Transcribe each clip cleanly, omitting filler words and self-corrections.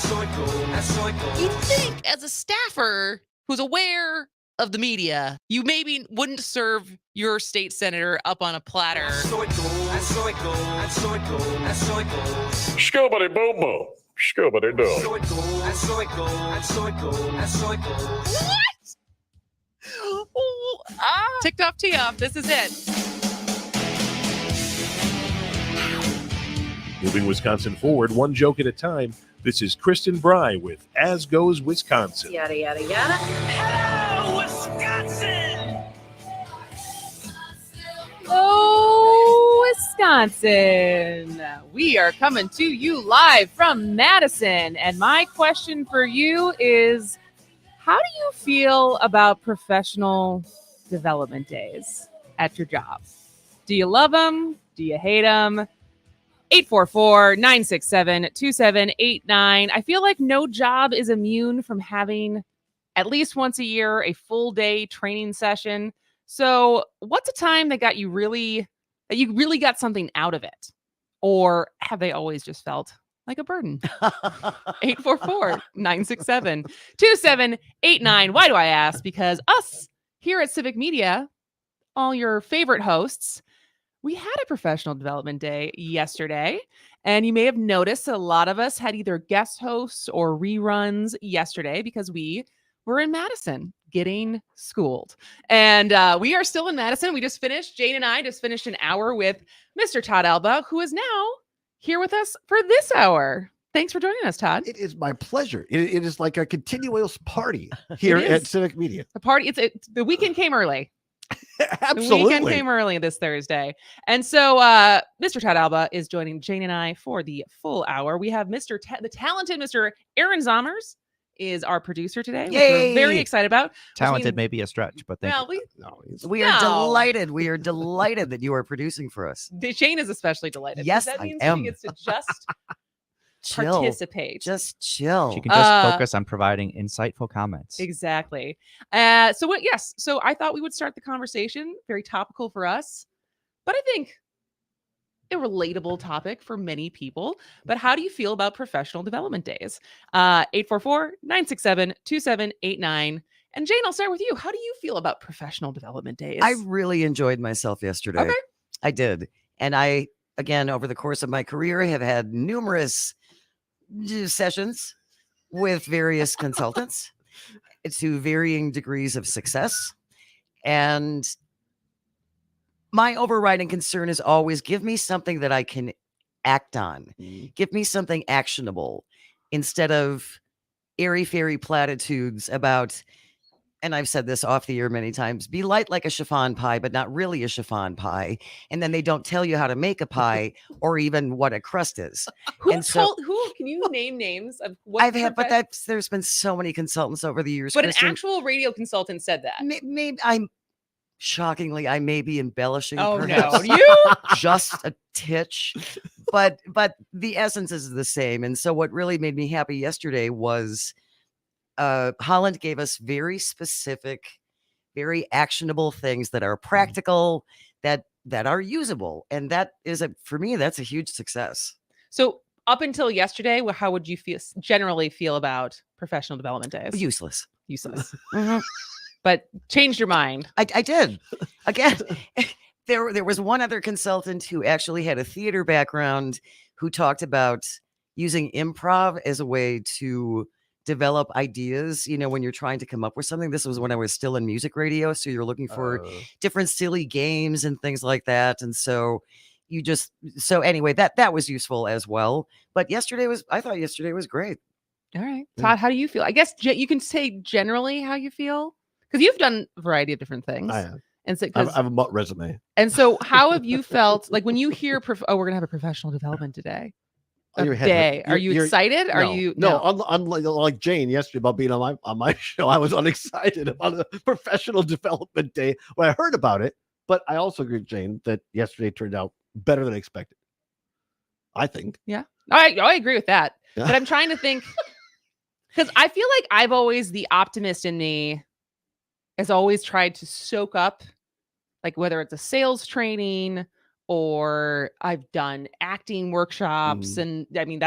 You think as a staffer who's aware of the media, you maybe wouldn't serve your state senator up on a platter. Scobity boom boom. Scobity doo. What? Ticked off, tee off. This is it. Moving Wisconsin forward, one joke at a time. This is Kristin Bry with As Goes Wisconsin. Yada, yada, yada. Hello, Wisconsin! Oh, Wisconsin. We are coming to you live from Madison. And my question for you is, how do you feel about professional development days at your job? Do you love them? Do you hate them? 844-967-2789. I feel like no job is immune from having at least once a year a full day training session. So what's a time that you really got something out of it? Or have they always just felt like a burden? 844-967-2789. Why do I ask? Because us here at Civic Media, all your favorite hosts, we had a professional development day yesterday, and you may have noticed a lot of us had either guest hosts or reruns yesterday because we were in Madison getting schooled. And we are still in Madison. We just finished, Jane and I just finished an hour with Mr. Todd Allbaugh, who is now here with us for this hour. Thanks for joining us, Todd. It is my pleasure. It is like a continuous party here at Civic Media. The party, the weekend came early. Absolutely. The weekend came early this Thursday. And so Mr. Todd Allbaugh is joining Jane and I for the full hour. We have the talented Mr. Aaron Zommers is our producer today, which we're very excited about. Talented may be a stretch, but thank you. We are delighted. We are delighted that you are producing for us. Jane is especially delighted. Yes, that means I am. She gets to just chill. Participate. Just chill. She can just focus on providing insightful comments. Exactly. So I thought we would start the conversation, very topical for us, but I think a relatable topic for many people. But how do you feel about professional development days? 844-967-2789. And Jane, I'll start with you. How do you feel about professional development days? I really enjoyed myself yesterday. Okay. I did. And I, again, over the course of my career, have had numerous sessions with various consultants to varying degrees of success. And my overriding concern is always give me something that I can act on. Give me something actionable instead of airy-fairy platitudes about, and I've said this off the air many times, be light like a chiffon pie, but not really a chiffon pie. And then they don't tell you how to make a pie or even what a crust is. Who can you name names of what I've had, but there's been so many consultants over the years. But Kristin, an actual radio consultant said that. Maybe shockingly, I may be embellishing. Oh perhaps, no, you just a titch, but the essence is the same. And so what really made me happy yesterday was Holland gave us very specific, very actionable things that are practical, that are usable. And that is for me, that's a huge success. So up until yesterday, how would you generally feel about professional development days? Useless. Mm-hmm. But changed your mind. I did. Again, there was one other consultant who actually had a theater background who talked about using improv as a way to develop ideas, when you're trying to come up with something. This was when I was still in music radio. So you're looking for different silly games and things like that. And so anyway, that was useful as well. But I thought yesterday was great. All right. Todd, how do you feel? I guess you can say generally how you feel, because you've done a variety of different things. I have. And so, I have a resume. And so how have you felt like when you hear, we're going to have a professional development today? Are you excited? Unlike Jane yesterday about being on my show, I was unexcited about a professional development day when I heard about it. But I also agree with Jane that yesterday turned out better than expected. I think. Yeah, I agree with that. Yeah. But I'm trying to think, because I feel like I've always, the optimist in me has always tried to soak up, like whether it's a sales training or I've done acting workshops. And I mean,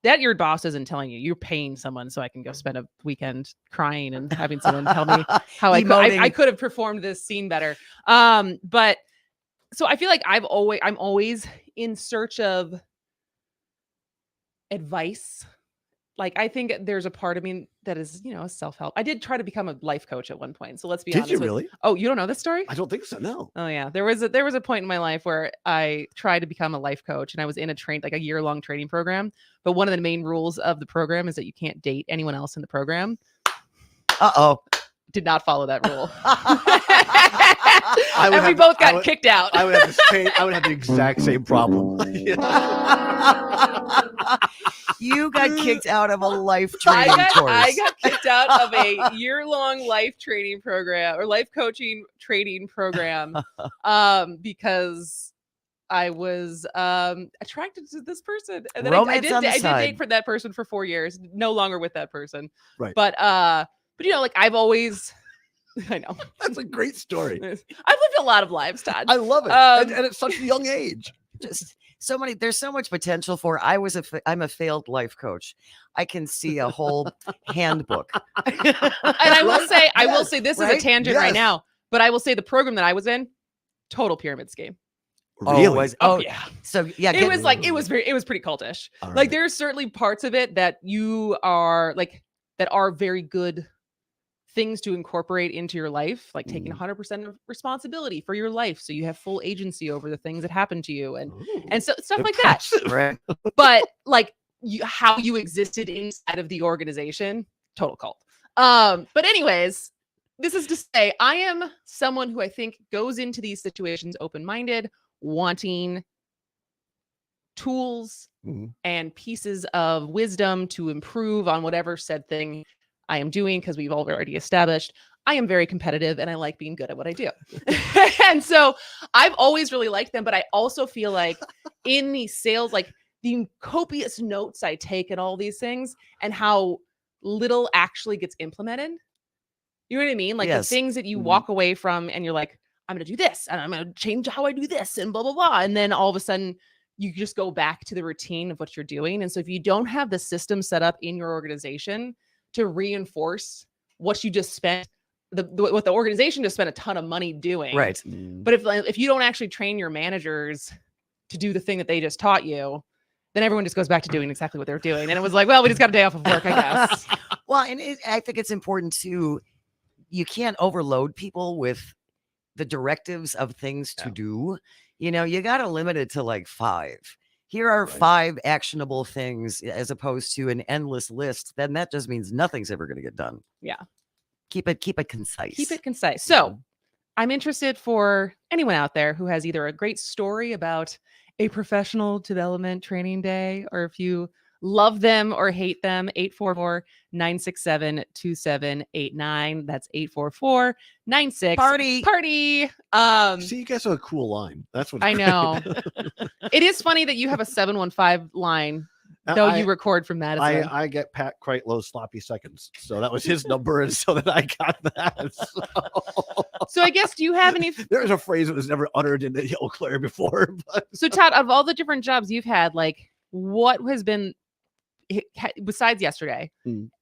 that your boss isn't telling you. You're paying someone so I can go spend a weekend crying and having someone tell me how I could have performed this scene better. But so I feel like I'm always in search of advice. Like, I think there's a part of me that is, self-help. I did try to become a life coach at one point. So let's be honest. Did you really? Oh, you don't know this story? I don't think so. No. Oh yeah. There was a point in my life where I tried to become a life coach, and I was in a year-long training program. But one of the main rules of the program is that you can't date anyone else in the program. Uh-oh. Did not follow that rule. And we both got kicked out. I would have the exact same problem. You got kicked out of a life training course. I got kicked out of a year-long life training program or life coaching training program because I was attracted to this person. And then I did date for that person for 4 years. No longer with that person. Right. But I've always I know. That's a great story. I've lived a lot of lives, Todd. I love it. And at such a young age. Just there's so much potential for. I'm a failed life coach. I can see a whole handbook. And I will say this is a tangent right now, but I will say the program that I was in, total pyramid scheme. Really? Yeah. So yeah, it was pretty cultish. Right. Like there's certainly parts of it that you are that are very good things to incorporate into your life, like taking 100% of responsibility for your life, so you have full agency over the things that happen to you, and so stuff like that. Right. But how you existed inside of the organization, total cult. But anyways, this is to say, I am someone who I think goes into these situations open-minded, wanting tools and pieces of wisdom to improve on whatever said thing I am doing, because we've already established I am very competitive and I like being good at what I do. And so I've always really liked them, but I also feel like in these sales, like the copious notes I take and all these things and how little actually gets implemented. You know what I mean? Like the things that you walk away from and you're like, I'm going to do this and I'm going to change how I do this and blah, blah, blah. And then all of a sudden you just go back to the routine of what you're doing. And so if you don't have the system set up in your organization to reinforce what you just spent, what the organization just spent a ton of money doing. Right. But if you don't actually train your managers to do the thing that they just taught you, then everyone just goes back to doing exactly what they're doing. And it was like, well, we just got a day off of work, I guess. Well, and I think it's important too. You can't overload people with the directives of things to do. You got to limit it to like 5. Here are 5 actionable things as opposed to an endless list. Then that just means nothing's ever going to get done. Yeah. Keep it concise. Keep it concise. So I'm interested for anyone out there who has either a great story about a professional development training day, or if you love them or hate them, 844-967-2789. That's 844-96 party. See, you guys have a cool line. That's what I know. It is funny that you have a 715 line, though you record from Madison. I get Pat Crightlow's sloppy seconds, so that was his number, and so that I got that. So I guess, do you have any? There's a phrase that was never uttered in Eau Claire before. But... So Todd, of all the different jobs you've had, like what has been, besides yesterday,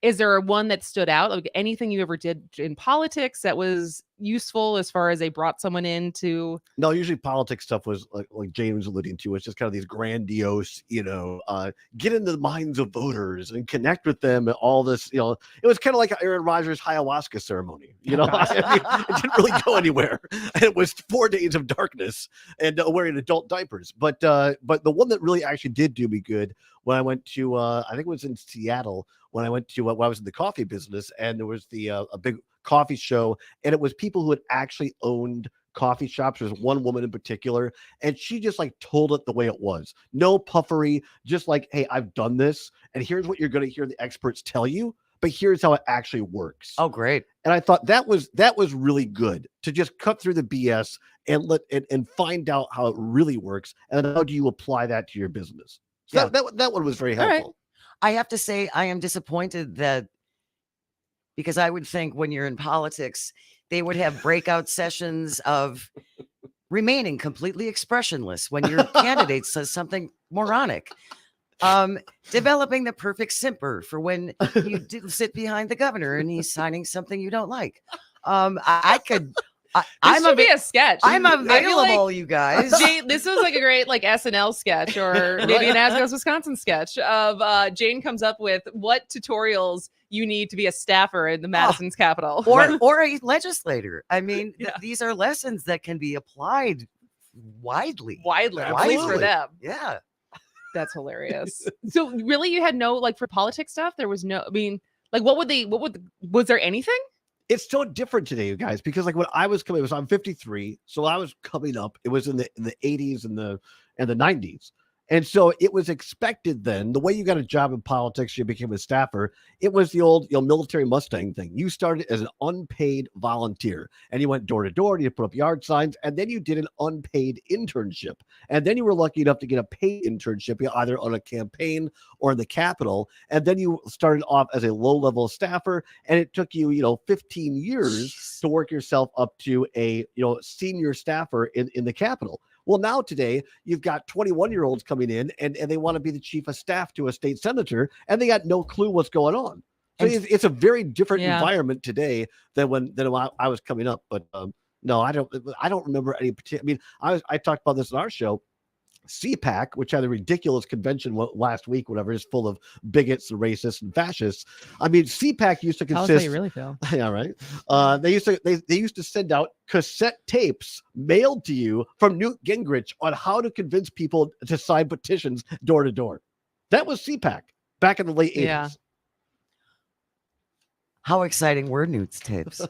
is there one that stood out? Like anything you ever did in politics that was useful as far as they brought someone in to? No, usually politics stuff was like Jane was alluding to. It's just kind of these grandiose, get into the minds of voters and connect with them and all this. It was kind of like Aaron Rodgers' ayahuasca ceremony. I mean, it didn't really go anywhere. And it was 4 days of darkness and wearing adult diapers. But the one that really actually did do me good when I went to, I think it was in Seattle, when I went to, when I was in the coffee business, and there was a big coffee show, and it was people who had actually owned coffee shops. There's one woman in particular, and she just like told it the way it was. No puffery, just like, hey, I've done this, and here's what you're going to hear the experts tell you, but here's how it actually works. Oh, great. And I thought that was really good to just cut through the BS and and find out how it really works, and how do you apply that to your business. So that one was very helpful. Right. I have to say, I am disappointed that, because I would think when you're in politics, they would have breakout sessions of remaining completely expressionless when your candidate says something moronic. Developing the perfect simper for when you do sit behind the governor and he's signing something you don't like. I could. This should be a sketch. I'm I feel available, like you guys. Jane, this was like a great like SNL sketch or maybe an As Goes Wisconsin sketch of Jane comes up with what tutorials you need to be a staffer in the Madison's capital. Or a legislator. I mean, Yeah. these are lessons that can be applied widely. Widely, at least for Absolutely. them. Yeah. That's hilarious. So really you had no like for politics stuff? There was no, I mean, like was there anything? It's so different today, you guys, because like when I was coming, I'm 53, so I was coming up. It was in the 80s and the 90s, and so it was expected then. The way you got a job in politics, you became a staffer. It was the old military Mustang thing. You started as an unpaid volunteer, and you went door to door. You put up yard signs, and then you did an unpaid internship, and then you were lucky enough to get a paid internship either on a campaign or in the Capitol, and then you started off as a low-level staffer, and it took you 15 years to work yourself up to a senior staffer in the Capitol. Well, now today you've got 21-year-olds coming in and they want to be the chief of staff to a state senator, and they got no clue what's going on. So it's a very different environment today than when I was coming up. But no, I don't remember any particular. I mean, I talked about this in our show. CPAC, which had a ridiculous convention last week, whatever, is full of bigots and racists and fascists. I mean, CPAC used to consist. Tell us how you really feel. Yeah, right. They used to send out cassette tapes mailed to you from Newt Gingrich on how to convince people to sign petitions door to door. That was CPAC back in the late 80s. Yeah. How exciting were Newt's tapes?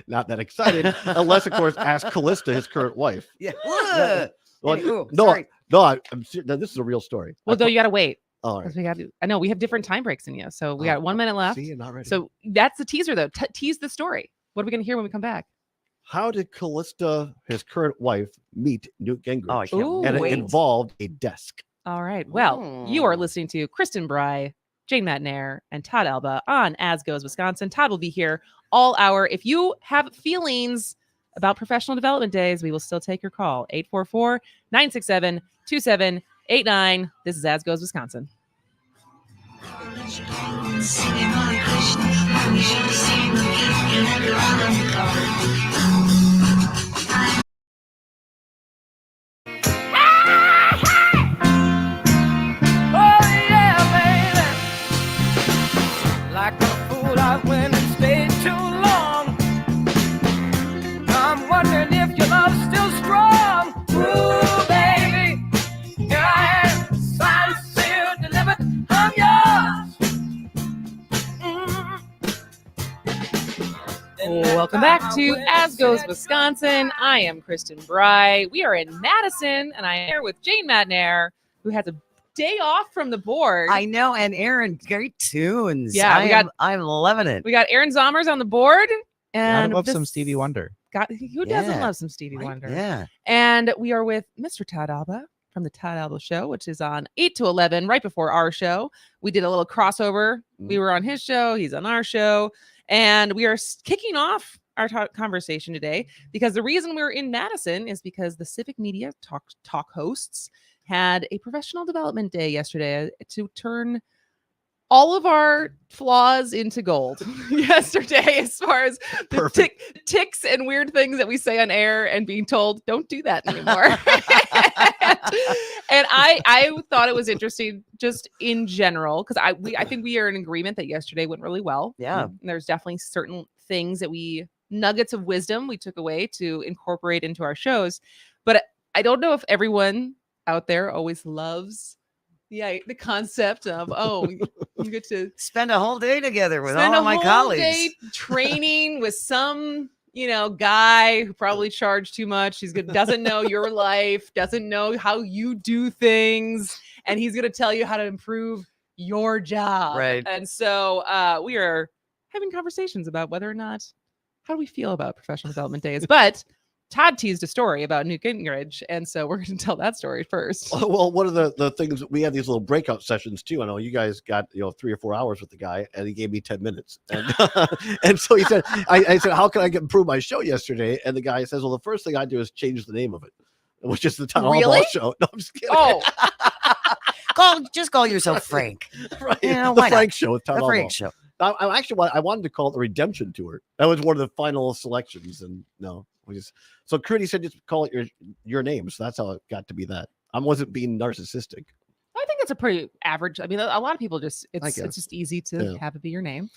Not that excited, unless of course ask Callista, his current wife. Yeah. Well, Anywho, no, sorry. I'm serious. No, this is a real story. Well, though you got to wait. All right. We got to. I know we have different time breaks in you, so we got 1 minute left. See, you're not ready. So that's the teaser, though. Tease the story. What are we going to hear when we come back? How did Callista, his current wife, meet Newt Gingrich? Oh, I can't Ooh, and it wait. involved a desk. All right. Well, you are listening to Kristin Bry, Jane McNair, and Todd Allbaugh on As Goes Wisconsin. Todd will be here all hour. If you have feelings about professional development days, we will still take your call. 844-967-2789. This is As Goes Wisconsin. Oh yeah, baby. Like a fool, I went and stayed too long. I'm wondering if your love's still strong. Ooh, baby, here I am, signed, sealed, delivered. I'm yours. Welcome back to As Goes Wisconsin. I am Kristin Bry. We are in Madison, and I am here with Jane McNair, who has a day off from the board. I know, and Aaron, great tunes. Yeah, I'm loving it. We got Aaron Zommers on the board. And I love some Stevie Wonder. Who doesn't Yeah. love some Stevie Right? Wonder? Yeah. And we are with Mr. Todd Allbaugh from the Todd Allbaugh Show, which is on 8 to 11, right before our show. We did a little crossover. We were on his show. He's on our show. And we are kicking off our conversation today because the reason we're in Madison is because the Civic Media talk hosts had a professional development day yesterday to turn all of our flaws into gold yesterday, as far as the ticks and weird things that we say on air and being told, don't do that anymore. And I thought it was interesting just in general, because I think we are in agreement that yesterday went really well. Yeah. And there's definitely certain things that nuggets of wisdom we took away to incorporate into our shows. But I don't know if everyone out there always loves the concept of, you get to spend a whole day together with spend all a of my whole colleagues. day training with some guy who probably charged too much. Doesn't know your life, doesn't know how you do things, and he's gonna tell you how to improve your job. Right. And so we are having conversations about whether or not how do we feel about professional development days. But Todd teased a story about Newt Gingrich, and so we're going to tell that story first. Well, one of the things, we had these little breakout sessions too. I know you guys got 3 or 4 hours with the guy, and he gave me 10 minutes. And, and so he said, I said, how can I improve my show yesterday? And the guy says, well, the first thing I do is change the name of it, which is the Todd Allbaugh Show. No, I'm just kidding. Oh, Just call yourself Frank. Right. You know, The why not? Frank Show with Todd The Frank Allbaugh. Show. I wanted to call it the Redemption Tour. That was one of the final selections, and no, so Crudy said just call it your name. So that's how it got to be that. I wasn't being narcissistic. I think it's a pretty average. I mean, a lot of people it's guess. just easy to have it be your name.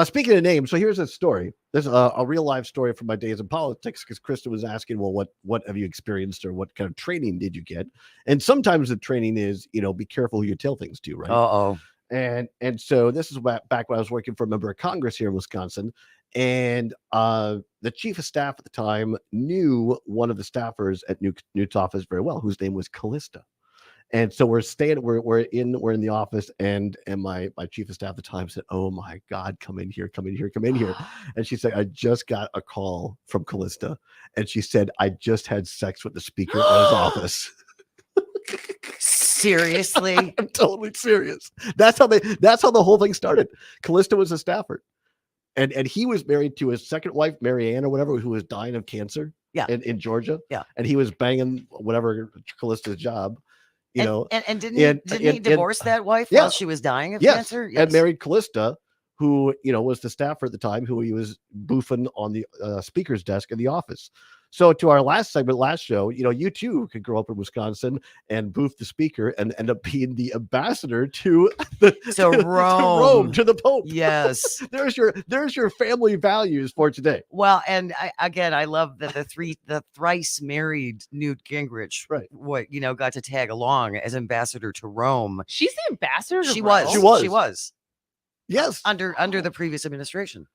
Speaking of names, so here's a story. This is a real life story from my days in politics, because Krista was asking, well, what have you experienced, or what kind of training did you get? And sometimes the training is, be careful who you tell things to, right? Uh-oh. And so this is back when I was working for a member of Congress here in Wisconsin, and the chief of staff at the time knew one of the staffers at Newt's office very well, whose name was Callista. And so we're in the office, and my chief of staff at the time said, "Oh my God, come in here." And she said, "I just got a call from Callista," and she said, "I just had sex with the speaker of his office." Seriously? I'm totally serious. That's how the whole thing started. Callista was a staffer, and he was married to his second wife, Mary Ann or whatever, who was dying of cancer. Yeah. In Georgia. Yeah. And he was banging whatever Callista's job. And didn't he divorce that wife while she was dying of cancer? Yes. And married Callista, who was the staffer at the time, who he was boofing on the speaker's desk in the office. So to our last show, you too could grow up in Wisconsin and boof the speaker and end up being the ambassador to Rome, to the Pope. Yes. There's your family values for today. Well, and I love that the thrice married Newt Gingrich, right? Got to tag along as ambassador to Rome. She's the ambassador to She Rome? She was. Yes. Under the previous administration.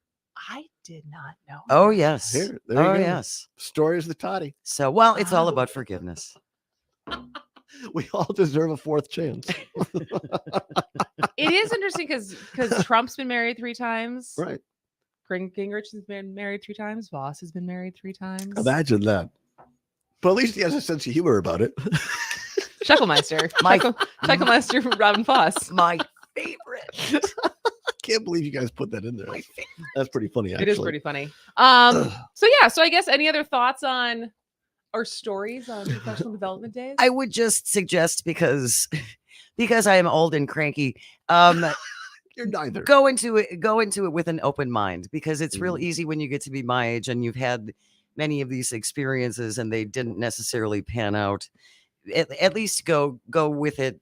I did not know. Oh, yes. There you go. Yes. Stories the toddy. So, it's all about forgiveness. We all deserve a fourth chance. It is interesting because Trump's been married 3 times. Right. Gingrich has been married 3 times. Voss has been married 3 times. Imagine that. But at least he has a sense of humor about it. Chucklemeister. Chucklemeister Robin Voss. My favorite. I can't believe you guys put that in there. That's pretty funny, actually. It is pretty funny. So I guess any other thoughts on our stories on professional development days? I would just suggest, because I am old and cranky, you're neither. Go into it with an open mind, because it's real easy when you get to be my age and you've had many of these experiences and they didn't necessarily pan out. At least go with it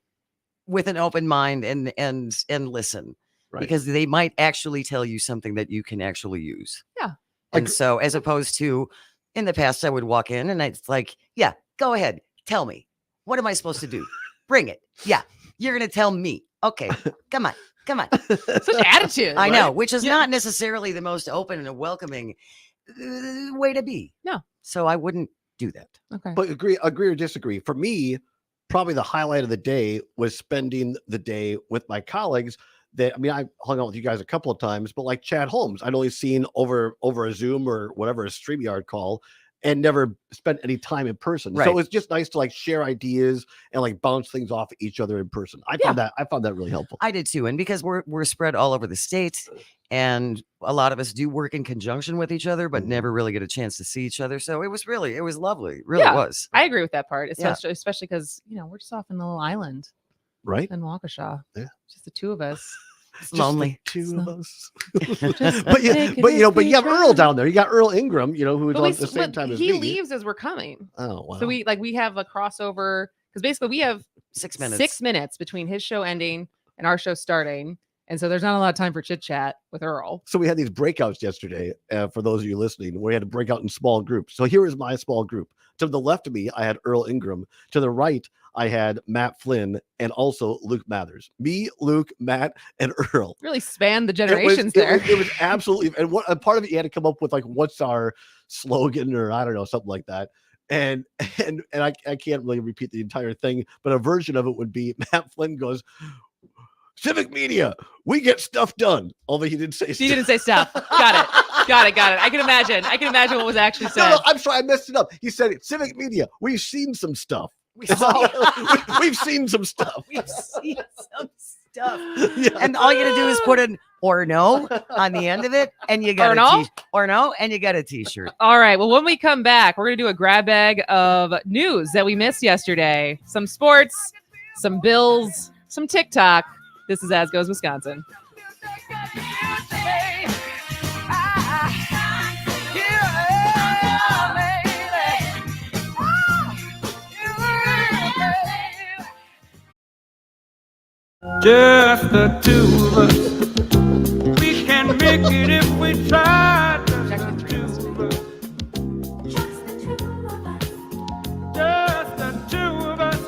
with an open mind and listen. Right. Because they might actually tell you something that you can actually use. Yeah. And so, as opposed to in the past, I would walk in and it's like, yeah, go ahead. Tell me. What am I supposed to do? Bring it. Yeah. You're going to tell me. Okay. Come on. Such attitude. I know, which is not necessarily the most open and welcoming way to be. No. So I wouldn't do that. Okay. But agree or disagree. For me, probably the highlight of the day was spending the day with my colleagues. I hung out with you guys a couple of times, but like Chad Holmes, I'd only seen over a Zoom or whatever, a StreamYard call, and never spent any time in person. Right. So it's just nice to like share ideas and like bounce things off each other in person. I found that really helpful. I did too. And because we're spread all over the state, and a lot of us do work in conjunction with each other, but never really get a chance to see each other. So it was lovely. It really was. I agree with that part, especially because, we're just off in the little island. Right. In Waukesha. Yeah. Just the 2 of us. It's lonely. Two of us. but you have Earl down there. You got Earl Ingram, who's on at the same time as me. He leaves as we're coming. Oh, wow. So we have a crossover, because basically we have 6 minutes. 6 minutes between his show ending and our show starting. And so there's not a lot of time for chit chat with Earl. So we had these breakouts yesterday. For those of you listening, we had to break out in small groups. So here is my small group. To the left of me, I had Earl Ingram. To the right, I had Matt Flynn and also Luke Mathers. Me, Luke, Matt, and Earl. Really spanned the generations there. It was absolutely, and a part of it, you had to come up with like, what's our slogan, or I don't know, something like that. And I can't really repeat the entire thing, but a version of it would be Matt Flynn goes, "Civic Media, we get stuff done." Although he didn't say stuff. He didn't say stuff. Got it. I can imagine what was actually said. No, I'm sorry, I messed it up. He said, "Civic Media, we've seen some stuff." We've seen some stuff. We've seen some stuff. Yeah. And all you got to do is put an "or no" on the end of it, and you got and you got a t-shirt. All right. Well, when we come back, we're going to do a grab bag of news that we missed yesterday. Some sports, some bills, some TikTok. This is As Goes Wisconsin. Just the two of us. We can make it if we try. Just the two of us. Just the two of us.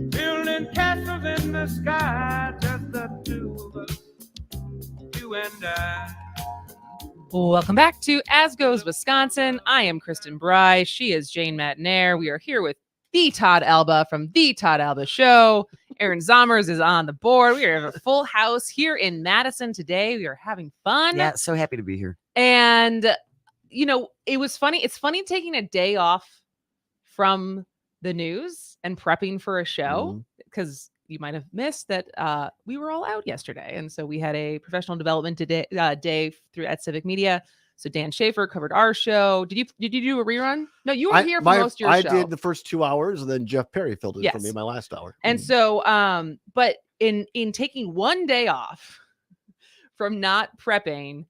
Building castles in the sky. Just the two of us. You and I. Welcome back to As Goes Wisconsin. I am Kristin Bry. She is Jane Matinaire. We are here with the Todd Allbaugh from the Todd Allbaugh Show. Aaron Zommers is on the board. We have a full house here in Madison today. We are having fun. Yeah, so happy to be here. And, you know, it was funny. It's funny taking a day off from the news and prepping for a show because you might have missed that we were all out yesterday. And so we had a professional development day through at Civic Media. So Dan Schaefer covered our show. Did you do a rerun? No, you were here for most of your show. I did the first 2 hours, and then Jeff Perry filled it for me in my last hour. And so, but in taking one day off from not prepping,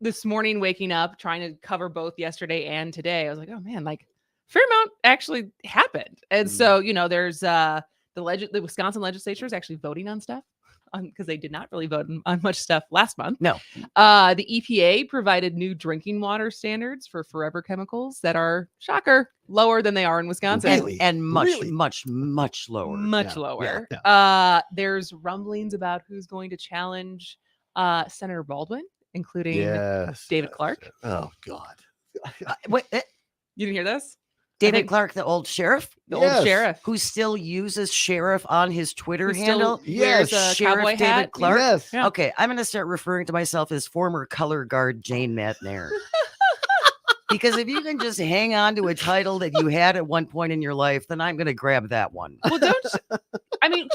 this morning waking up trying to cover both yesterday and today, I was like, oh man, like fair amount actually happened. And so, you know, there's the Wisconsin legislature is actually voting on stuff. Because they did not really vote on much stuff last month. No. The EPA provided new drinking water standards for forever chemicals that are, shocker, lower than they are in Wisconsin. And much lower. Much lower. Yeah. There's rumblings about who's going to challenge Senator Baldwin, including David Clark. Oh, God. Wait, you didn't hear this? David Clark, the old sheriff? The old sheriff. Who still uses sheriff on his Twitter Who handle? Wears a Sheriff cowboy David hat. Clark? Yes. Yeah. Okay, I'm going to start referring to myself as former color guard Jane Matinaire. Because if you can just hang on to a title that you had at one point in your life, then I'm going to grab that one. Well, I mean,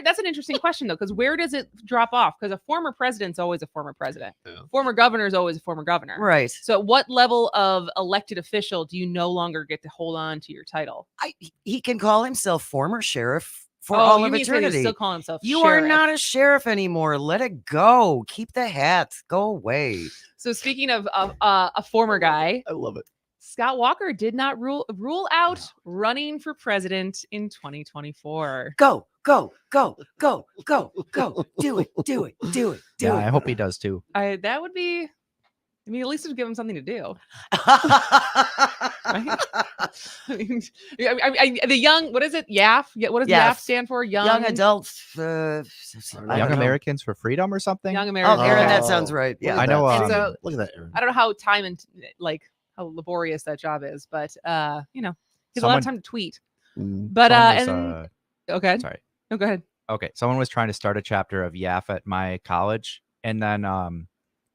that's an interesting question, though, because where does it drop off? Because a former president's always a former president. Yeah. Former governor is always a former governor. Right. So at what level of elected official do you no longer get to hold on to your title? He can call himself former sheriff for all of eternity. Still call himself you sheriff. Are not a sheriff anymore. Let it go. Keep the hat. Go away. So speaking of a former guy, I love it. Scott Walker did not rule out running for president in 2024. Go. Do it. Yeah, I hope he does too. That would be, I mean, at least it would give him something to do. Right? The young, what is it? YAF? What does YAF stand for? Young Adults. Young Americans for Freedom or something? Young Americans. Oh, Aaron, that sounds right. Yeah, I know. Look at that, Aaron. I don't know how how laborious that job is, but you know, he has a lot of time to tweet. But okay. Sorry. No, go ahead. Okay. Someone was trying to start a chapter of YAF at my college, and then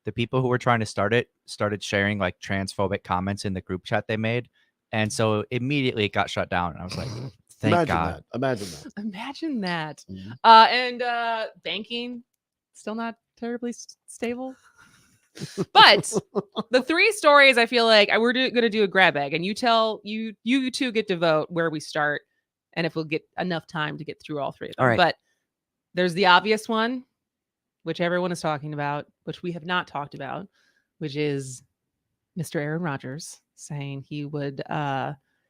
the people who were trying to start it started sharing like transphobic comments in the group chat they made, and so immediately it got shut down. And I was like, thank God. Imagine that. And banking still not terribly stable. But the three stories, I feel like we're going to do a grab bag, and you two get to vote where we start, and if we'll get enough time to get through all three of them. All right. But there's the obvious one, which everyone is talking about, which we have not talked about, which is Mr. Aaron Rodgers saying he would,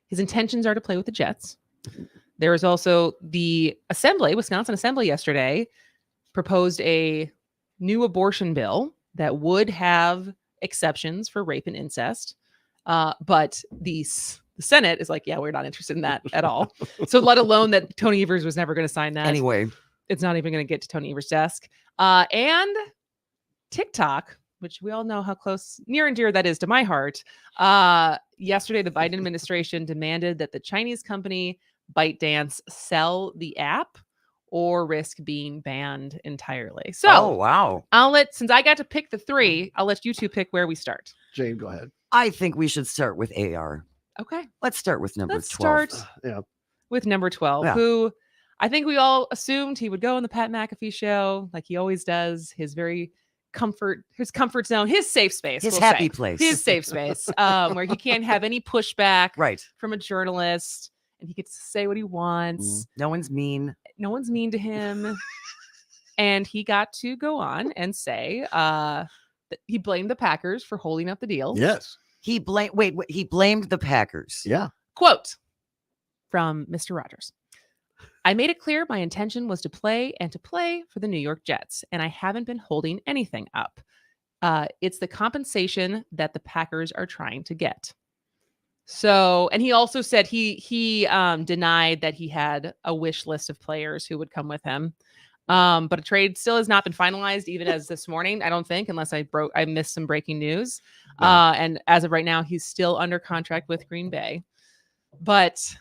his intentions are to play with the Jets. There was also the Wisconsin Assembly yesterday proposed a new abortion bill that would have exceptions for rape and incest. But the Senate is like, yeah, we're not interested in that at all. So let alone that Tony Evers was never going to sign that. Anyway, it's not even going to get to Tony Evers' desk. And TikTok, which we all know how near and dear that is to my heart. Yesterday, the Biden administration demanded that the Chinese company ByteDance sell the app or risk being banned entirely. So, wow. Since I got to pick the three, I'll let you two pick where we start. Jane, go ahead. I think we should start with AR. Okay. Let's start with number 12. Start with number 12, who I think we all assumed he would go on the Pat McAfee show like he always does. His comfort zone, his safe space, his happy place, his safe space, where he can't have any pushback right from a journalist. and he gets to say what he wants. No one's mean. No one's mean to him. And he got to go on and say that he blamed the Packers for holding up the deal. Yes. He blamed the Packers. Yeah. Quote from Mr. Rodgers. I made it clear my intention was to play for the New York Jets, and I haven't been holding anything up. It's the compensation that the Packers are trying to get. So, and he also said he denied that he had a wish list of players who would come with him. But a trade still has not been finalized, even as this morning, I don't think, unless I missed some breaking news. And as of right now, he's still under contract with Green Bay. But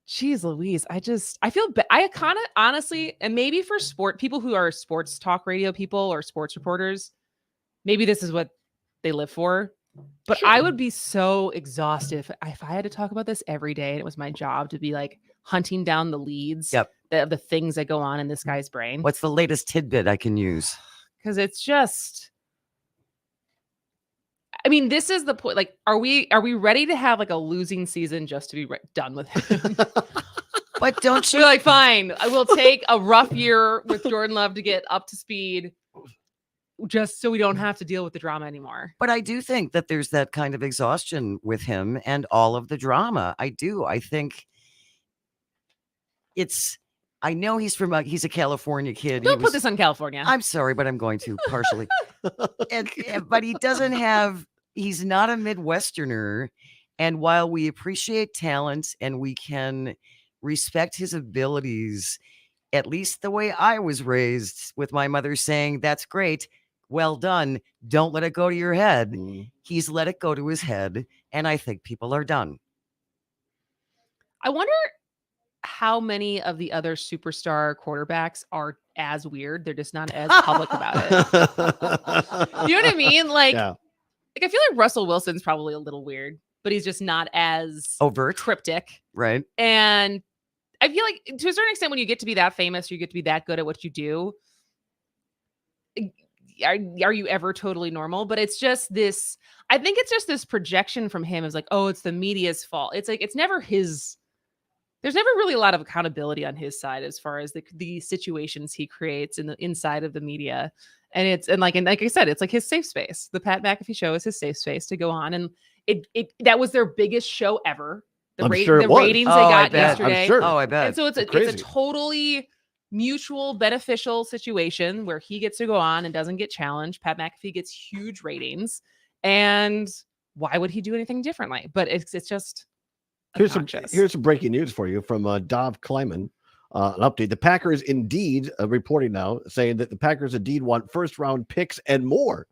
geez Louise, I feel I kind of honestly, and maybe for people who are sports talk radio people or sports reporters, maybe this is what they live for. But sure. I would be so exhausted if I had to talk about this every day and it was my job to be like hunting down the leads of the things that go on in this guy's brain. What's the latest tidbit I can use? Because it's just, I mean, this is the point. Like, are we ready to have like a losing season just to be done with him? But don't you We're like, fine, I will take a rough year with Jordan Love to get up to speed, just so we don't have to deal with the drama anymore. But I do think that there's that kind of exhaustion with him and all of the drama. I do. I think I know he's a California kid. Don't put this on California. I'm sorry, but I'm going to partially. But he's not a Midwesterner. And while we appreciate talent and we can respect his abilities, at least the way I was raised with my mother saying, that's great. Well done. Don't let it go to your head. He's let it go to his head. And I think people are done. I wonder how many of the other superstar quarterbacks are as weird. They're just not as public about it. You know what I mean? Like I feel like Russell Wilson's probably a little weird, but he's just not as overt, cryptic. Right. And I feel like to a certain extent, when you get to be that famous, you get to be that good at what you do. Are you ever totally normal? But it's just this, I think it's just this projection from him is like, oh, it's the media's fault. It's like, it's never his, there's never really a lot of accountability on his side as far as the situations he creates in the inside of the media. And like I said, it's like his safe space. The Pat McAfee show is his safe space to go on. And that was their biggest show ever. The ratings they got yesterday. I'm sure. Oh, I bet. And so it's a totally mutual beneficial situation where he gets to go on and doesn't get challenged. Pat McAfee gets huge ratings. And why would he do anything differently? But it's just here's some breaking news for you from Dov Kleiman. An update. The Packers indeed reporting now saying that the Packers indeed want first round picks and more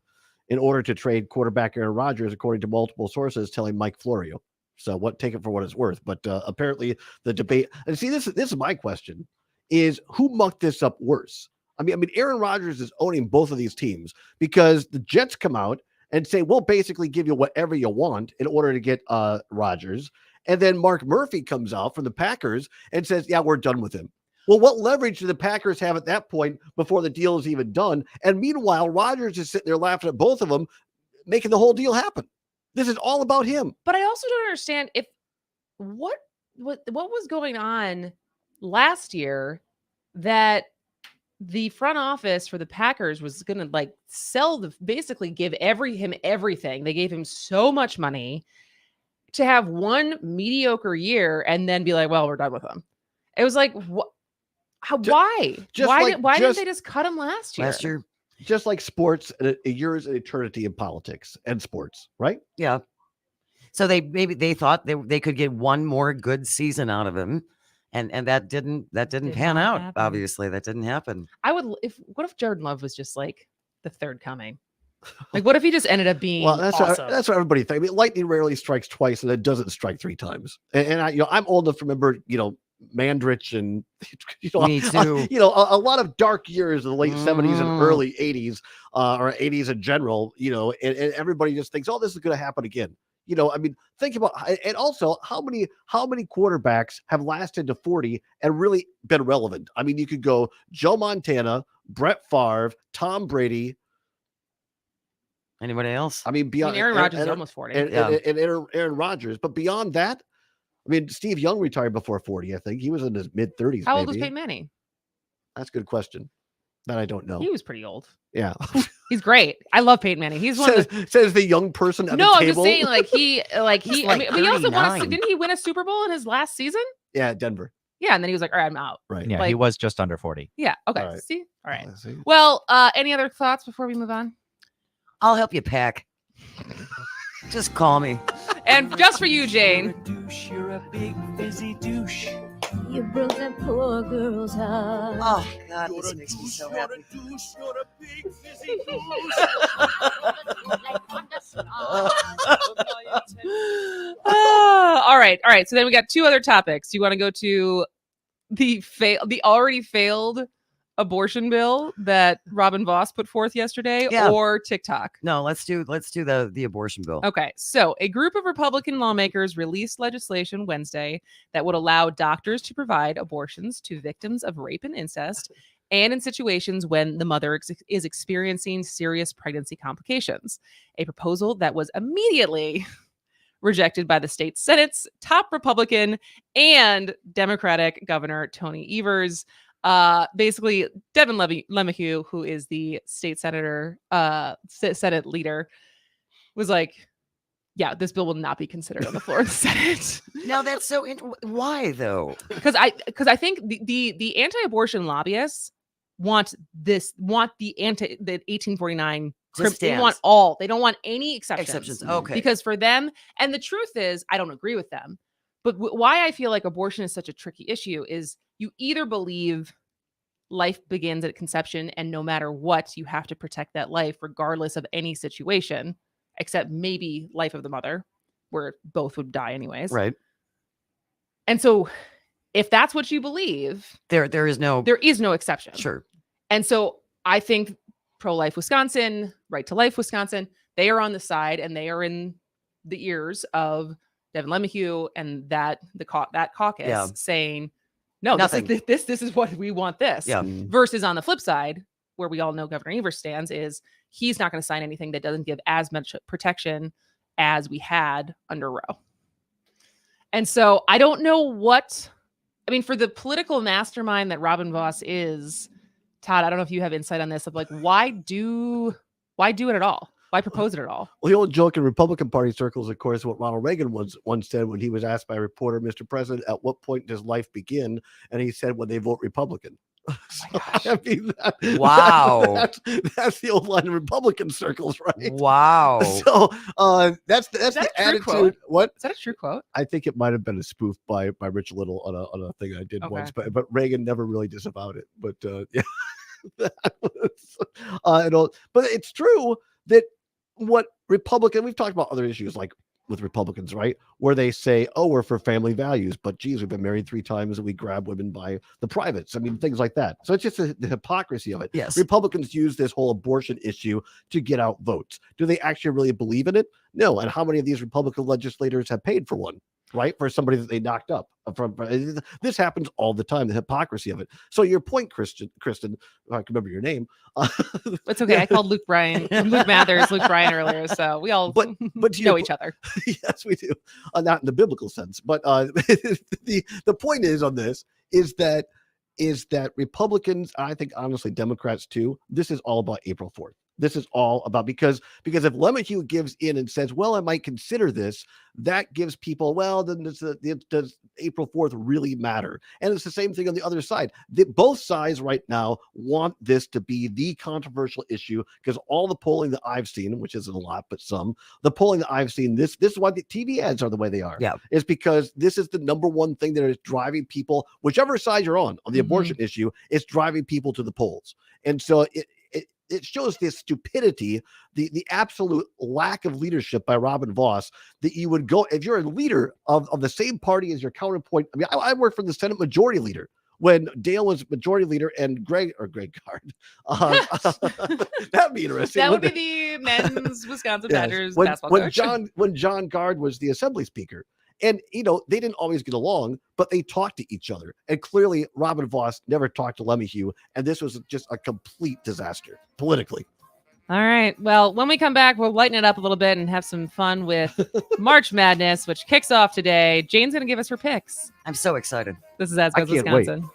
in order to trade quarterback Aaron Rodgers, according to multiple sources telling Mike Florio. So take it for what it's worth. But apparently the debate, and see, this is my question, is who mucked this up worse? I mean, Aaron Rodgers is owning both of these teams because the Jets come out and say, we'll basically give you whatever you want in order to get Rodgers. And then Mark Murphy comes out from the Packers and says, yeah, we're done with him. Well, what leverage do the Packers have at that point before the deal is even done? And meanwhile, Rodgers is sitting there laughing at both of them, making the whole deal happen. This is all about him. But I also don't understand what was going on last year that the front office for the Packers was going to basically give him everything. They gave him so much money to have one mediocre year and then be like, well, we're done with him. It was like, what? Why? Why didn't they just cut him last year? Just like sports, a year is an eternity in politics and sports, right? Yeah. So they thought they could get one more good season out of him, and that didn't pan out. Happen. Obviously, that didn't happen. What if Jordan Love was just like the third coming? Like, what if he just ended up being that's awesome? That's what everybody thinks. I mean, lightning rarely strikes twice, and it doesn't strike three times. And I'm old enough to remember, Mandrich and Me too. A lot of dark years in the late 70s and early 80s, or 80s in general. And everybody just thinks, oh, this is going to happen again. Think about, and also how many quarterbacks have lasted to 40 and really been relevant. I mean, you could go Joe Montana, Brett Favre, Tom Brady. Anybody else? I mean, beyond Aaron Rodgers is almost 40. And Aaron Rodgers. But beyond that, I mean, Steve Young retired before 40. I think he was in his mid 30s. How old was Peyton Manning? That's a good question. That I don't know. He was pretty old. Yeah. He's great. I love Peyton Manning. He's one of the says the young person at No, the I'm table. just saying, like he Like I mean, but he also won 39. didn't he win a Super Bowl in his last season? Yeah, Denver. Yeah, and then he was like, all right, I'm out. Right. Yeah, Like- he was just under 40. Yeah. Okay. All right. See? All right. See? Well, any other thoughts before we move on? I'll help you pack. Just call me. And just for you, Jane. You're a big fizzy douche. You broke that poor girl's heart. Oh God, this makes me so happy. All right. All right. So then we got two other topics. You want to go to the already failed abortion bill that Robin Voss put forth yesterday, Yeah. or TikTok? No, let's do the abortion bill. Okay, so a group of Republican lawmakers released legislation Wednesday that would allow doctors to provide abortions to victims of rape and incest, and in situations when the mother is experiencing serious pregnancy complications. A proposal that was immediately rejected by the state Senate's top Republican and Democratic Governor Tony Evers. Basically, Devin LeMahieu, who is the state senator, Senate leader, was like, yeah, this bill will not be considered on the floor of the Senate. Now that's so. Why though? Because I think the anti-abortion lobbyists want the 1849. Just They stands. want all. They don't want any exceptions. Exceptions. Okay. Because for them, and the truth is, I don't agree with them. But why I feel like abortion is such a tricky issue is you either believe life begins at conception and no matter what, you have to protect that life regardless of any situation, except maybe life of the mother, where both would die anyways. Right. And so if that's what you believe, There is no. exception. Sure. And so I think Pro-Life Wisconsin, Right to Life Wisconsin, they are on the side and they are in the ears of Devin LeMahieu and that caucus Yeah. saying, no, Nothing. this is what we want this. Yeah. Versus on the flip side, where we all know Governor Evers stands, is he's not going to sign anything that doesn't give as much protection as we had under Roe. And so I don't know for the political mastermind that Robin Voss is, Todd, I don't know if you have insight on this of like, why do it at all? Why propose it at all? Well, the old joke in Republican Party circles, of course, what Ronald Reagan once said when he was asked by a reporter, Mr. President, at what point does life begin? And he said, when they vote Republican. So, I mean, Wow. That's the old line in Republican circles, right? Wow. So that's that the a true attitude. quote? What? Is that a true quote? I think it might have been a spoof by Rich Little on a thing I did Okay. once, but Reagan never really disavowed it. But yeah, that was, but it's true that what Republican, we've talked about other issues like with Republicans, right? Where they say, oh, we're for family values, but geez, we've been married 3 times and we grab women by the privates. I mean, things like that. So it's just the hypocrisy of it. Yes. Republicans use this whole abortion issue to get out votes. Do they actually really believe in it? No. And how many of these Republican legislators have paid for one? Right, for somebody that they knocked up from. This happens all the time. The hypocrisy of it. So your point, Kristen, if I can remember your name. It's okay. I called Luke Mathers, Luke Bryan earlier, so we all but to know your each other. Yes, we do. Not in the biblical sense, but the point is on this is that Republicans, I think honestly Democrats too, this is all about April 4th. This is all about because if LeMahieu gives in and says, well, I might consider this, that gives people, well, then does April 4th really matter? And it's the same thing on the other side. Both sides right now want this to be the controversial issue because all the polling that I've seen, which isn't a lot, but some, the polling that I've seen, this is why the TV ads are the way they are. Yeah. Is because this is the number one thing that is driving people, whichever side you're on the abortion issue, it's driving people to the polls. And so it shows this stupidity, the absolute lack of leadership by Robin Voss, that you would go, if you're a leader of the same party as your counterpoint. I mean, I worked for the Senate Majority Leader when Dale was Majority Leader and Greg Gard. That'd be interesting. That would be the men's Wisconsin Badgers basketball coach. When John Gard was the Assembly Speaker. And, they didn't always get along, but they talked to each other. And clearly, Robin Voss never talked to LeMahieu. And this was just a complete disaster politically. All right. Well, when we come back, we'll lighten it up a little bit and have some fun with March Madness, which kicks off today. Jane's going to give us her picks. I'm so excited. This is As I Goes can't wait. Wisconsin.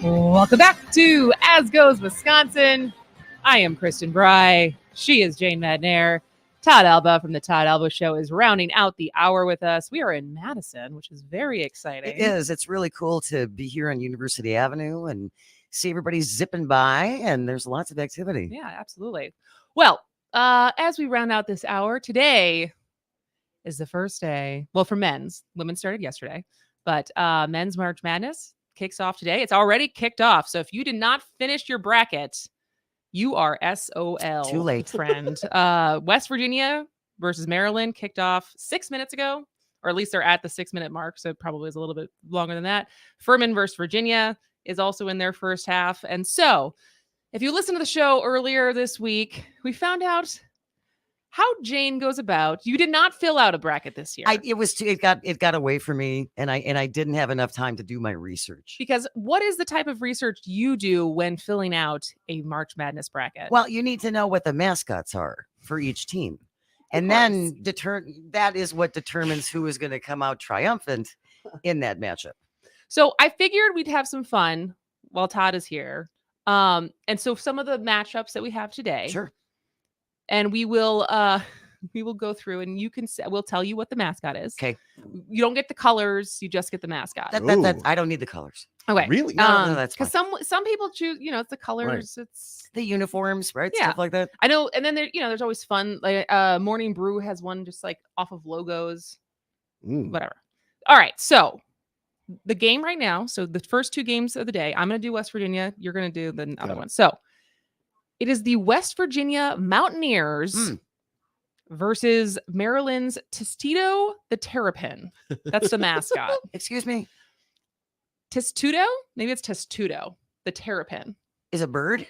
Welcome back to As Goes Wisconsin. I am Kristin Bry. She is Jane Madnair. Todd Allbaugh from the Todd Allbaugh Show is rounding out the hour with us. We are in Madison, which is very exciting. It is. It's really cool to be here on University Avenue and see everybody zipping by, and there's lots of activity. Yeah, absolutely. Well, as we round out this hour, today is the first day. Well, for men's, women started yesterday, but men's March Madness kicks off today. It's already kicked off. So if you did not finish your bracket, you are SOL. Too late. Friend. West Virginia versus Maryland kicked off 6 minutes ago, or at least they're at the 6 minute mark. So it probably is a little bit longer than that. Furman versus Virginia is also in their first half. And so if you listened to the show earlier this week, we found out how Jane goes about. You did not fill out a bracket this year. It got away from me, and I didn't have enough time to do my research. Because what is the type of research you do when filling out a March Madness bracket? Well, you need to know what the mascots are for each team. And then that is what determines who is going to come out triumphant in that matchup. So I figured we'd have some fun while Todd is here. And so some of the matchups that we have today. Sure. And we will go through, and we'll tell you what the mascot is. Okay. You don't get the colors, you just get the mascot. That I don't need the colors. Okay. Really? No, that's because some people choose, it's the colors, it's the uniforms, right? Yeah. Stuff like that. I know. And then there's always fun. Like Morning Brew has one just like off of logos, whatever. All right. So the game right now. So the first two games of the day, I'm going to do West Virginia. You're going to do the other one. So it is the West Virginia Mountaineers versus Maryland's Testudo the Terrapin. That's the mascot. Excuse me? Testudo? Maybe it's Testudo the Terrapin. Is a bird?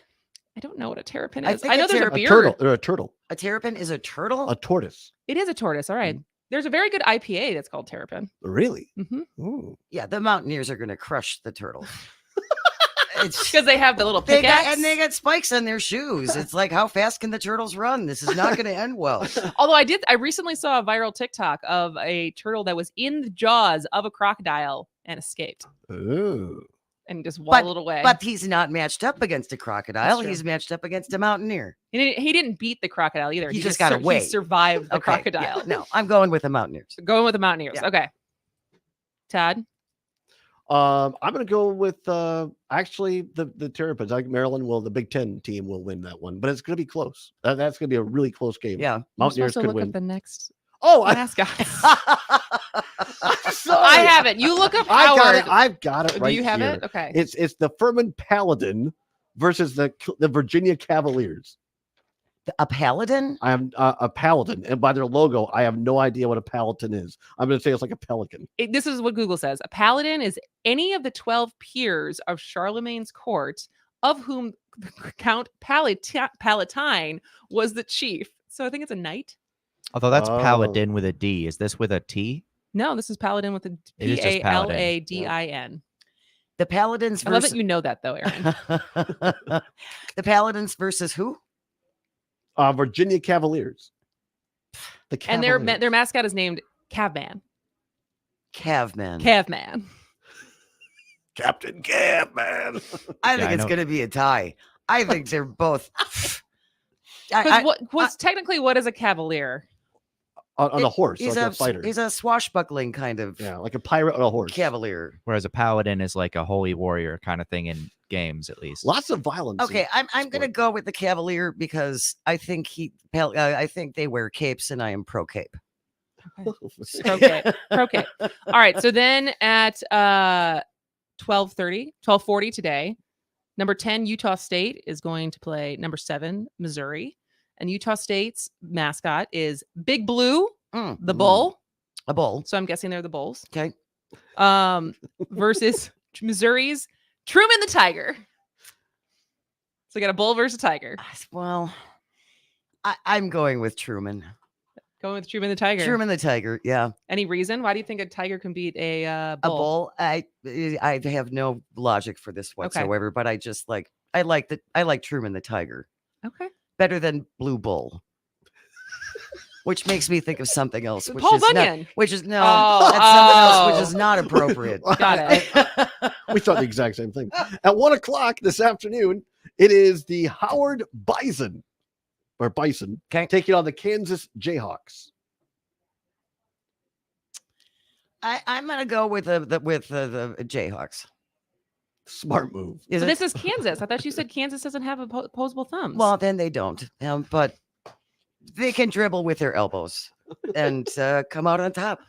I don't know what a terrapin I is. think I know a there's a terrapin- beard. Turtle. They're a turtle. A terrapin is a turtle? A tortoise. It is a tortoise. All right. There's a very good IPA that's called Terrapin. Really? Mm-hmm. Ooh. Yeah, the Mountaineers are going to crush the turtle. It's because they have the little pickaxe. they got spikes on their shoes. It's like, how fast can the turtles run? This is not going to end well. Although I recently saw a viral TikTok of a turtle that was in the jaws of a crocodile and escaped. Ooh. And just waddled away. But he's not matched up against a crocodile. He's matched up against a mountaineer. He didn't beat the crocodile either. He just got away. He survived the crocodile. Yeah, no, I'm going with the Mountaineers. Going with the Mountaineers. Yeah. Okay. Todd? I'm going to go with actually the Terrapins. I think Maryland the Big Ten team will win that one, but it's going to be close. That's going to be a really close game. Yeah. Mountaineers could look win. Up the next mascot. I have it. You look up Howard. I've got it right Do you have here. it? Okay. It's the Furman Paladin versus the Virginia Cavaliers. A paladin? I am a paladin, and by their logo, I have no idea what a paladin is. I'm going to say it's like a pelican. This is what Google says. A paladin is any of the 12 peers of Charlemagne's court, of whom Count Palatine was the chief. So I think it's a knight. Although that's Paladin with a D. Is this with a T? No, this is Paladin with a It is just Paladin. Paladin. The Paladins I love versus... that you know that, though, Aaron. The Paladins versus who? Virginia Cavaliers. The Cavaliers. And their mascot is named Cavman. Cavman. Captain Cavman. I think it's going to be a tie. I think they're both... Technically, what is a cavalier? On a horse, he's like a fighter. He's a swashbuckling kind of... Yeah, like a pirate on a horse. Cavalier. Whereas a paladin is like a holy warrior kind of thing in games, at least. Lots of violence. Okay, I'm going to go with the Cavalier because I think I think they wear capes and I am pro cape. Okay. Pro cape. All right. So then at 12:40 today, number 10 Utah State is going to play number 7 Missouri, and Utah State's mascot is Big Blue, the bull. A bull. So I'm guessing they're the bulls. Okay. versus Missouri's Truman the Tiger. So we got a bull versus a tiger. Well, I'm going with Truman. Going with Truman the Tiger. Truman the Tiger. Yeah. Any reason? Why do you think a tiger can beat a A bull? bull. I have no logic for this whatsoever, but I like Truman the Tiger Okay. better than Blue Bull. Which makes me think of something else. Which Paul is not, Bunyan. which is no, Oh, that's something else, oh. which is not appropriate. Got it. We thought the exact same thing. At 1 o'clock this afternoon, it is the Howard Bison taking on the Kansas Jayhawks. I'm gonna go with the Jayhawks. Smart move. Is So it? this is Kansas. I thought you said Kansas doesn't have opposable thumbs. Well, then they don't. But they can dribble with their elbows and come out on top.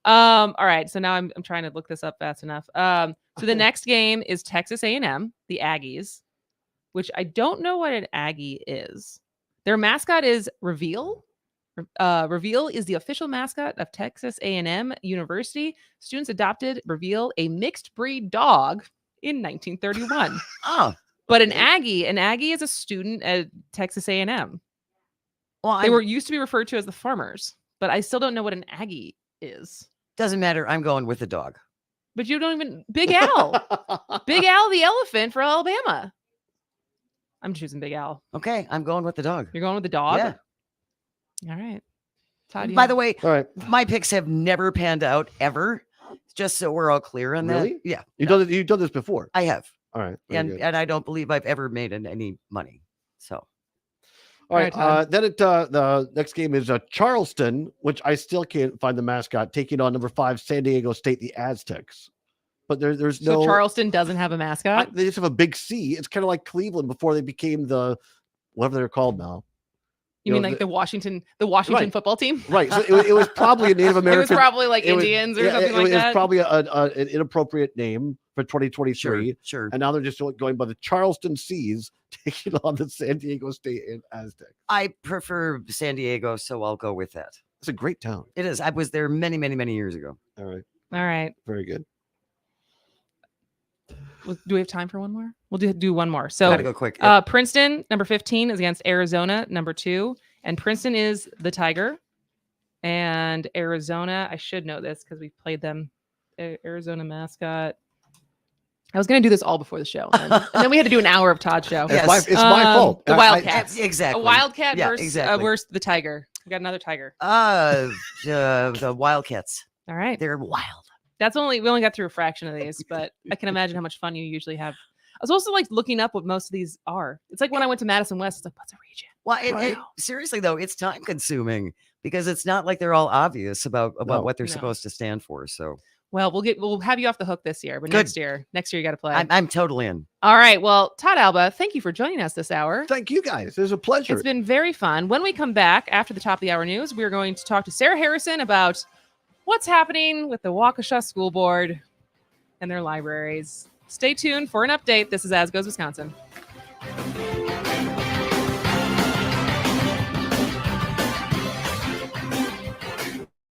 all right. So now I'm trying to look this up fast enough. So the next game is Texas A&M, the Aggies, which I don't know what an Aggie is. Their mascot is Reveal. Reveal is the official mascot of Texas A&M University. Students adopted Reveal, a mixed breed dog, in 1931. Oh, But an Aggie is a student at Texas A&M. well, They were used to be referred to as the farmers, but I still don't know what an Aggie is. doesn't matter. I'm going with the dog. But you don't even Big Al. Big Al the elephant for Alabama. I'm choosing Big Al. Okay, I'm going with the dog. You're going with the dog? Yeah. All right. Todd, By the way, All right. my picks have never panned out ever. Just so we're all clear on Really? that. Yeah, You've done this before. I have, All right. very good. and I don't believe I've ever made any money. So All right. Todd. Then the next game is Charleston, which I still can't find the mascot, taking on number 5 San Diego State, the Aztecs. But there's So no. Charleston doesn't have a mascot? They just have a big C. It's kind of like Cleveland before they became the whatever they're called now. You know, mean like the Washington Right. football team? Right. So it was probably a Native It was American. probably like it was- Indians or yeah, something it like was that. probably an inappropriate name for 2023. sure. And now they're just going by the Charleston Seas, taking on the San Diego State and Aztecs. I prefer San Diego, so I'll go with that. It's a great town. It is. I was there many years ago. All right. All right. Very good. Do we have time for one more? We'll do one more. So Gotta go quick. Princeton, number 15, is against Arizona, number 2. And Princeton is the Tiger. And Arizona, I should know this because we've played them. Arizona mascot. I was going to do this all before the show. And then we had to do an hour of Todd show. Yes. It's my fault. The Wildcats. Exactly. A Wildcat Yeah, versus, exactly. versus the Tiger. We got another Tiger. The Wildcats. All right. They're wild. We only got through a fraction of these, but I can imagine how much fun you usually have. I was also like looking up what most of these are. It's like when I went to Madison West, it's like, what's a region? Well, seriously though, it's time consuming because it's not like they're all obvious about No, what they're no. supposed to stand for. So Well, we'll have you off the hook this year, but Good. next year you got to play. I'm totally in. All right. Well, Todd Allbaugh, thank you for joining us this hour. Thank you guys. It was a pleasure. It's been very fun. When we come back after the top of the hour news, we're going to talk to Sarah Harrison about what's happening with the Waukesha School Board and their libraries. Stay tuned for an update. This is As Goes Wisconsin.